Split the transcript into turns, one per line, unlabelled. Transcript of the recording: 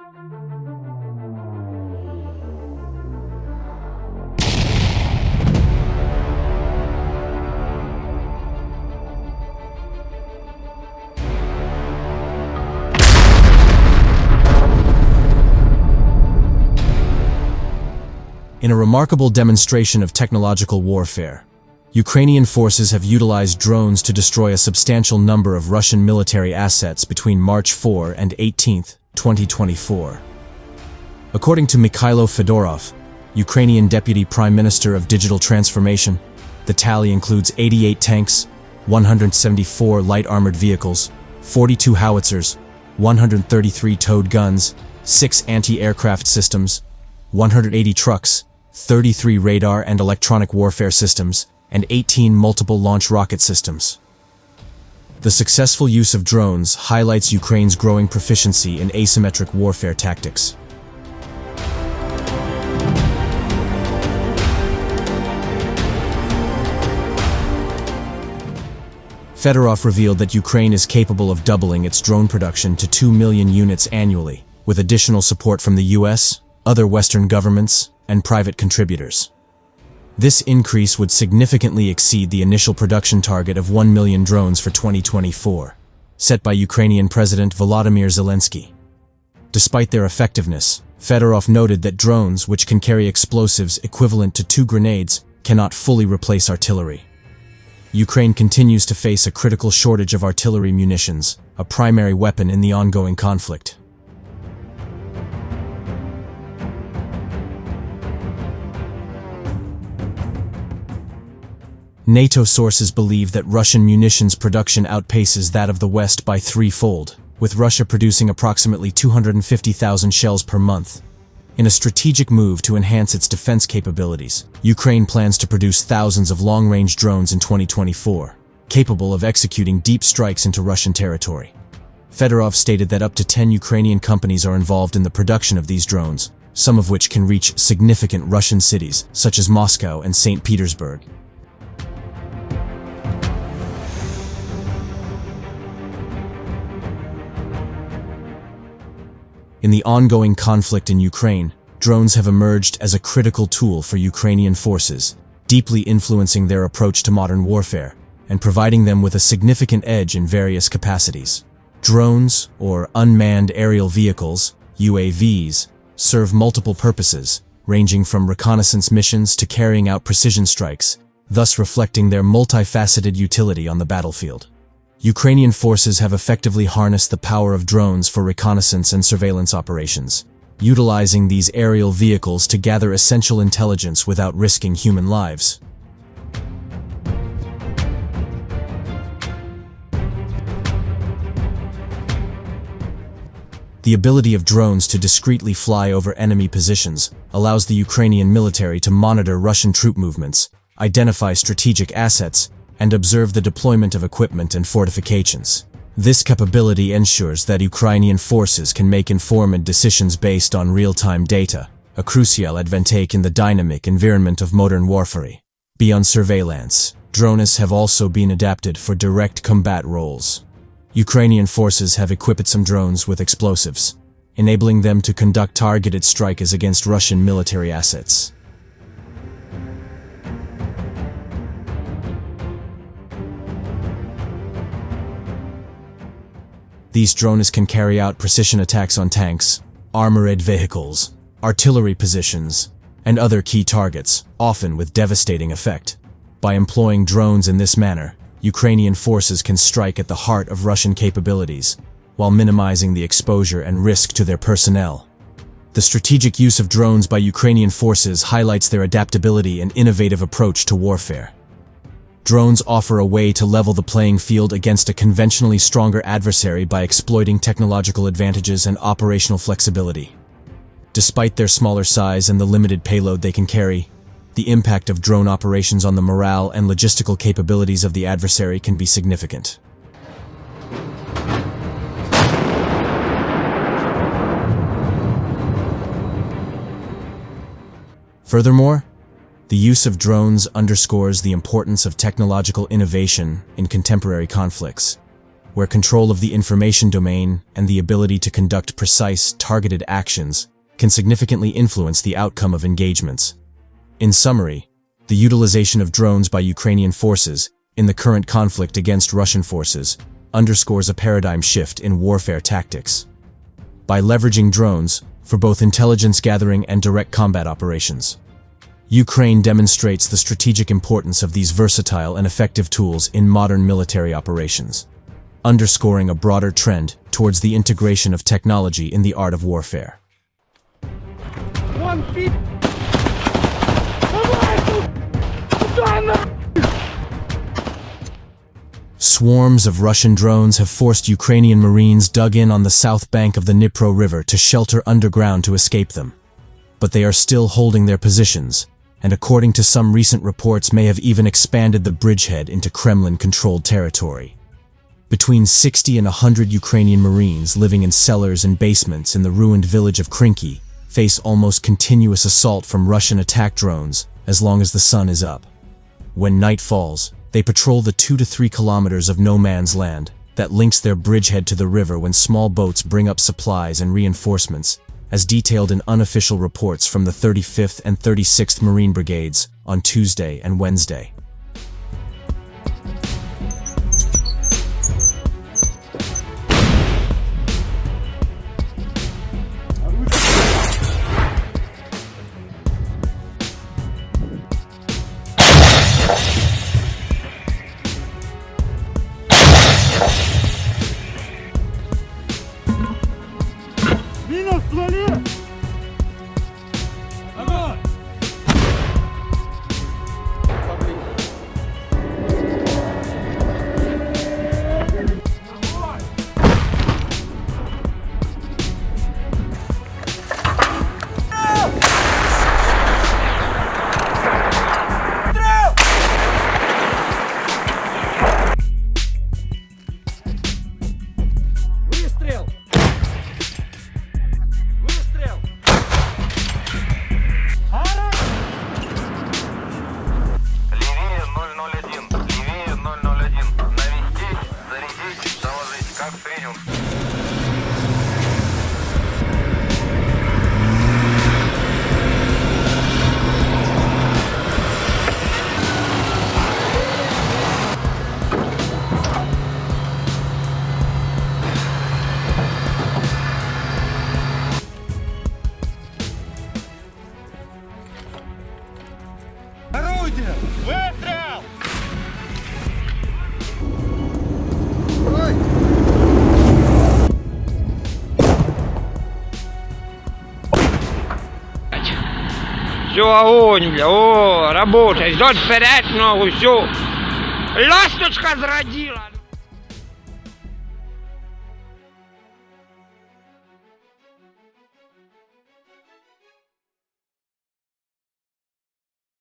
In a remarkable demonstration of technological warfare, Ukrainian forces have utilized drones to destroy a substantial number of Russian military assets between March 4 and 18, 2024. According to Mykhailo Fedorov, Ukrainian Deputy Prime Minister of Digital Transformation, the tally includes 88 tanks, 174 light armored vehicles, 42 howitzers, 133 towed guns, 6 anti-aircraft systems, 180 trucks, 33 radar and electronic warfare systems, and 18 multiple launch rocket systems. The successful use of drones highlights Ukraine's growing proficiency in asymmetric warfare tactics. Fedorov revealed that Ukraine is capable of doubling its drone production to 2 million units annually, with additional support from the US, other Western governments, and private contributors. This increase would significantly exceed the initial production target of 1 million drones for 2024, set by Ukrainian President Volodymyr Zelensky. Despite their effectiveness, Fedorov noted that drones, which can carry explosives equivalent to 2 grenades, cannot fully replace artillery. Ukraine continues to face a critical shortage of artillery munitions, a primary weapon in the ongoing conflict. NATO sources believe that Russian munitions production outpaces that of the West by threefold, with Russia producing approximately 250,000 shells per month. In a strategic move to enhance its defense capabilities, Ukraine plans to produce thousands of long-range drones in 2024, capable of executing deep strikes into Russian territory. Fedorov stated that up to 10 Ukrainian companies are involved in the production of these drones, some of which can reach significant Russian cities, such as Moscow and St. Petersburg. In the ongoing conflict in Ukraine, drones have emerged as a critical tool for Ukrainian forces, deeply influencing their approach to modern warfare and providing them with a significant edge in various capacities. Drones, or unmanned aerial vehicles, UAVs, serve multiple purposes, ranging from reconnaissance missions to carrying out precision strikes, thus reflecting their multifaceted utility on the battlefield. Ukrainian forces have effectively harnessed the power of drones for reconnaissance and surveillance operations, utilizing these aerial vehicles to gather essential intelligence without risking human lives. The ability of drones to discreetly fly over enemy positions allows the Ukrainian military to monitor Russian troop movements, identify strategic assets, and observe the deployment of equipment and fortifications. This capability ensures that Ukrainian forces can make informed decisions based on real-time data, a crucial advantage in the dynamic environment of modern warfare. Beyond surveillance, drones have also been adapted for direct combat roles. Ukrainian forces have equipped some drones with explosives, enabling them to conduct targeted strikes against Russian military assets. These drones can carry out precision attacks on tanks, armored vehicles, artillery positions, and other key targets, often with devastating effect. By employing drones in this manner, Ukrainian forces can strike at the heart of Russian capabilities, while minimizing the exposure and risk to their personnel. The strategic use of drones by Ukrainian forces highlights their adaptability and innovative approach to warfare. Drones offer a way to level the playing field against a conventionally stronger adversary by exploiting technological advantages and operational flexibility. Despite their smaller size and the limited payload they can carry, the impact of drone operations on the morale and logistical capabilities of the adversary can be significant. Furthermore, the use of drones underscores the importance of technological innovation in contemporary conflicts. where control of the information domain and the ability to conduct precise, targeted actions can significantly influence the outcome of engagements. In summary, the utilization of drones by Ukrainian forces in the current conflict against Russian forces underscores a paradigm shift in warfare tactics. By leveraging drones for both intelligence gathering and direct combat operations, Ukraine demonstrates the strategic importance of these versatile and effective tools in modern military operations, underscoring a broader trend towards the integration of technology in the art of warfare. Swarms of Russian drones have forced Ukrainian Marines dug in on the south bank of the Dnipro River to shelter underground to escape them. But they are still holding their positions, and according to some recent reports may have even expanded the bridgehead into Kremlin-controlled territory. Between 60 and 100 Ukrainian Marines living in cellars and basements in the ruined village of Krinky face almost continuous assault from Russian attack drones as long as the sun is up. When night falls, they patrol the 2 to 3 kilometers of no man's land that links their bridgehead to the river when small boats bring up supplies and reinforcements, as detailed in unofficial reports from the 35th and 36th Marine Brigades on Tuesday and Wednesday.
Выстрел! Все, огонь, бля, о, работай, ждет вперед ногу, все. Ласточка зрадила.